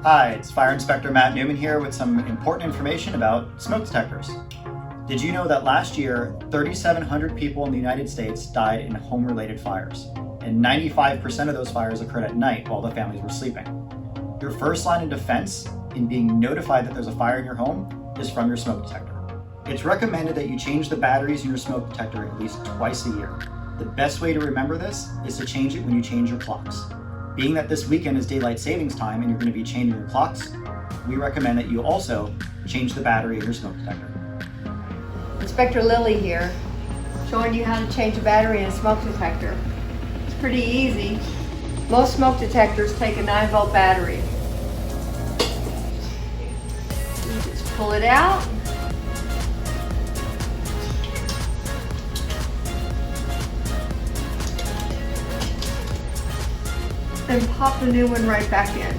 Hi, it's Fire Inspector Matt Newman here with some important information about smoke detectors. Did you know that last year, 3,700 people in the United States died in home-related fires, and 95% of those fires occurred at night while the families were sleeping? Your first line of defense in being notified that there's a fire in your home is from your smoke detector. It's recommended that you change the batteries in your smoke detector at least twice a year. The best way to remember this is to change it when you change your clocks. Being that this weekend is daylight savings time and you're going to be changing your clocks, we recommend that you also change the battery in your smoke detector. Inspector Lilly here, showing you how to change a battery in a smoke detector. It's pretty easy. Most smoke detectors take a 9-volt battery. You just pull it out. And pop the new one right back in.